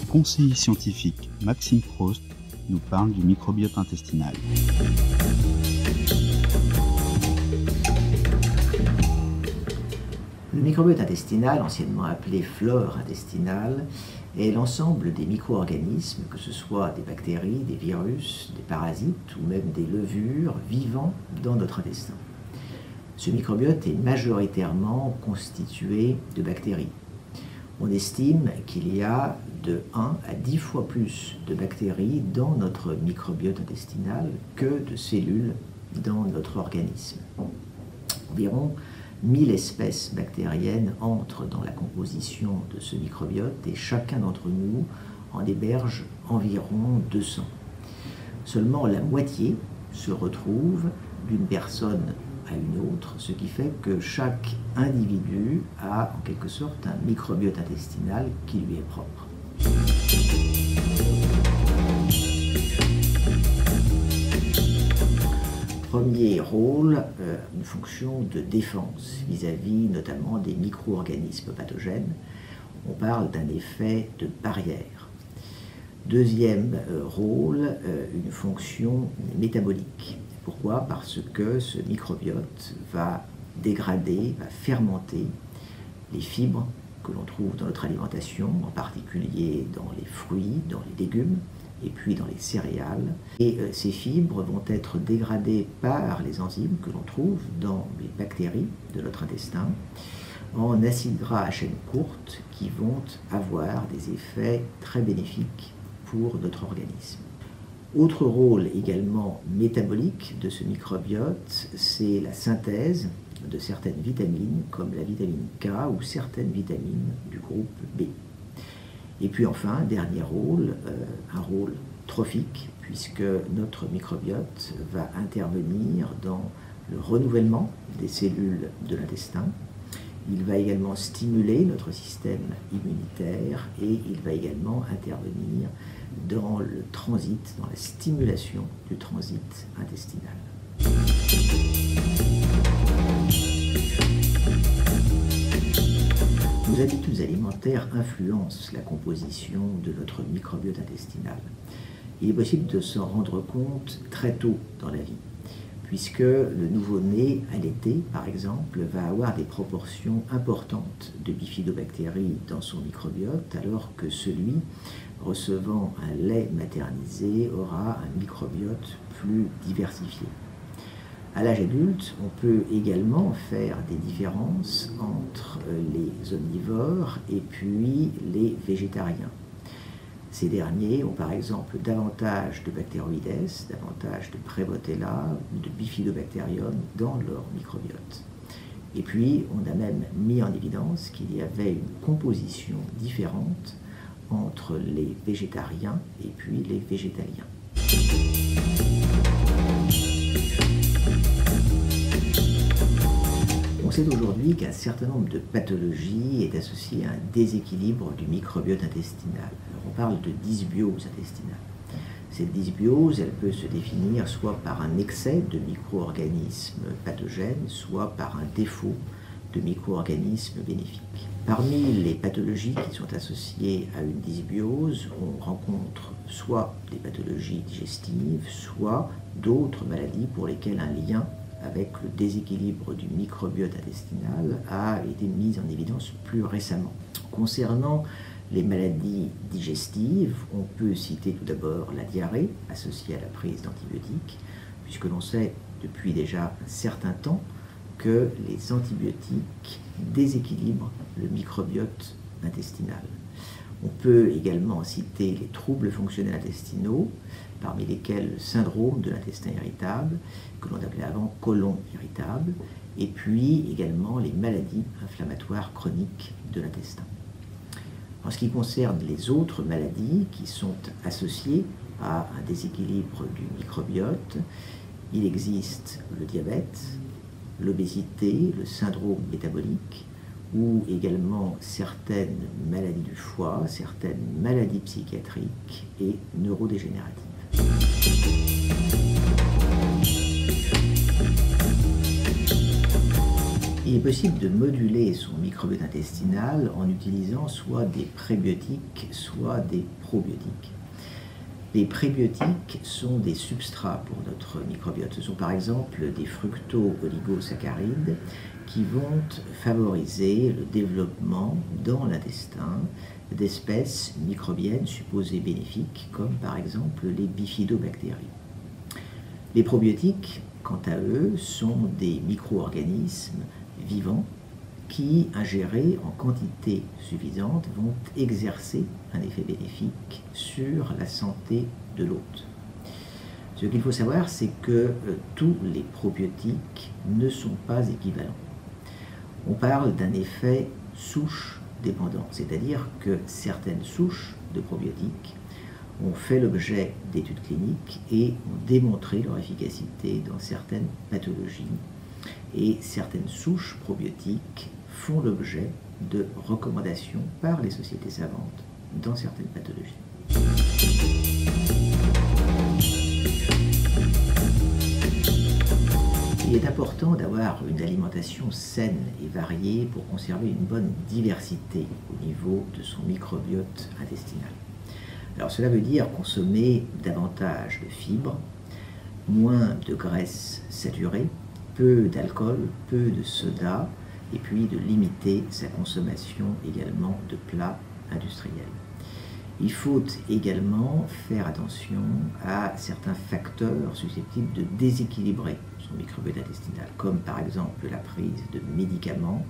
conseiller scientifique Maxime Prost nous parle du microbiote intestinal. Le microbiote intestinal, anciennement appelé flore intestinale, est l'ensemble des micro-organismes, que ce soit des bactéries, des virus, des parasites ou même des levures vivant dans notre intestin. Ce microbiote est majoritairement constitué de bactéries. On estime qu'il y a de 1 à 10 fois plus de bactéries dans notre microbiote intestinal que de cellules dans notre organisme. Environ 1000 espèces bactériennes entrent dans la composition de ce microbiote et chacun d'entre nous en héberge environ 200. Seulement la moitié se retrouve d'une personne à une autre, ce qui fait que chaque individu a en quelque sorte un microbiote intestinal qui lui est propre. Premier rôle, une fonction de défense vis-à-vis notamment des micro-organismes pathogènes. On parle d'un effet de barrière. Deuxième rôle, une fonction métabolique. Pourquoi? Parce que ce microbiote va dégrader, va fermenter les fibres que l'on trouve dans notre alimentation, en particulier dans les fruits, dans les légumes, et puis dans les céréales. Et ces fibres vont être dégradées par les enzymes que l'on trouve dans les bactéries de notre intestin en acides gras à chaîne courte qui vont avoir des effets très bénéfiques pour notre organisme. Autre rôle également métabolique de ce microbiote, c'est la synthèse de certaines vitamines comme la vitamine K ou certaines vitamines du groupe B. Et puis enfin, dernier rôle, un rôle trophique, puisque notre microbiote va intervenir dans le renouvellement des cellules de l'intestin. Il va également stimuler notre système immunitaire et il va également intervenir dans le transit, dans la stimulation du transit intestinal. Nos habitudes alimentaires influencent la composition de notre microbiote intestinal. Il est possible de s'en rendre compte très tôt dans la vie, puisque le nouveau-né à l'été, par exemple, va avoir des proportions importantes de bifidobactéries dans son microbiote, alors que celui recevant un lait maternisé aura un microbiote plus diversifié. À l'âge adulte, on peut également faire des différences entre les omnivores et puis les végétariens. Ces derniers ont par exemple davantage de Bacteroides, davantage de Prevotella ou de Bifidobacterium dans leur microbiote. Et puis, on a même mis en évidence qu'il y avait une composition différente entre les végétariens et puis les végétaliens. On sait aujourd'hui qu'un certain nombre de pathologies est associé à un déséquilibre du microbiote intestinal. Alors on parle de dysbiose intestinale. Cette dysbiose, elle peut se définir soit par un excès de micro-organismes pathogènes, soit par un défaut de micro-organismes bénéfiques. Parmi les pathologies qui sont associées à une dysbiose, on rencontre soit des pathologies digestives, soit d'autres maladies pour lesquelles un lien avec le déséquilibre du microbiote intestinal a été mis en évidence plus récemment. Concernant les maladies digestives, on peut citer tout d'abord la diarrhée associée à la prise d'antibiotiques, puisque l'on sait depuis déjà un certain temps que les antibiotiques déséquilibrent le microbiote intestinal. On peut également citer les troubles fonctionnels intestinaux, parmi lesquels le syndrome de l'intestin irritable, que l'on appelait avant côlon irritable, et puis également les maladies inflammatoires chroniques de l'intestin. En ce qui concerne les autres maladies qui sont associées à un déséquilibre du microbiote, il existe le diabète, l'obésité, le syndrome métabolique, ou également certaines maladies du foie, certaines maladies psychiatriques et neurodégénératives. Il est possible de moduler son microbiote intestinal en utilisant soit des prébiotiques, soit des probiotiques. Les prébiotiques sont des substrats pour notre microbiote. Ce sont par exemple des fructo-oligosaccharides qui vont favoriser le développement dans l'intestin d'espèces microbiennes supposées bénéfiques, comme par exemple les bifidobactéries. Les probiotiques, quant à eux, sont des micro-organismes vivants qui, ingérés en quantité suffisante, vont exercer un effet bénéfique sur la santé de l'hôte. Ce qu'il faut savoir, c'est que tous les probiotiques ne sont pas équivalents. On parle d'un effet souche dépendant, c'est-à-dire que certaines souches de probiotiques ont fait l'objet d'études cliniques et ont démontré leur efficacité dans certaines pathologies, et certaines souches probiotiques font l'objet de recommandations par les sociétés savantes dans certaines pathologies. Il est important d'avoir une alimentation saine et variée pour conserver une bonne diversité au niveau de son microbiote intestinal. Alors cela veut dire consommer davantage de fibres, moins de graisses saturées, peu d'alcool, peu de soda, et puis de limiter sa consommation également de plats industriels. Il faut également faire attention à certains facteurs susceptibles de déséquilibrer son microbiote intestinal, comme par exemple la prise de médicaments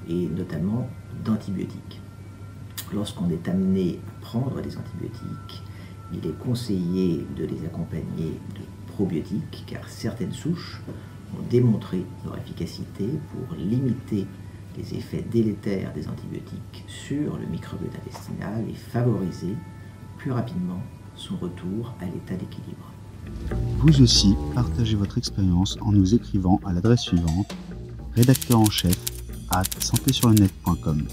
et notamment d'antibiotiques. Lorsqu'on est amené à prendre des antibiotiques, il est conseillé de les accompagner de probiotiques, car certaines souches ont démontré leur efficacité pour limiter les effets délétères des antibiotiques sur le microbiote intestinal et favoriser plus rapidement son retour à l'état d'équilibre. Vous aussi, partagez votre expérience en nous écrivant à l'adresse suivante: rédacteur en chef @santésurlenet.com.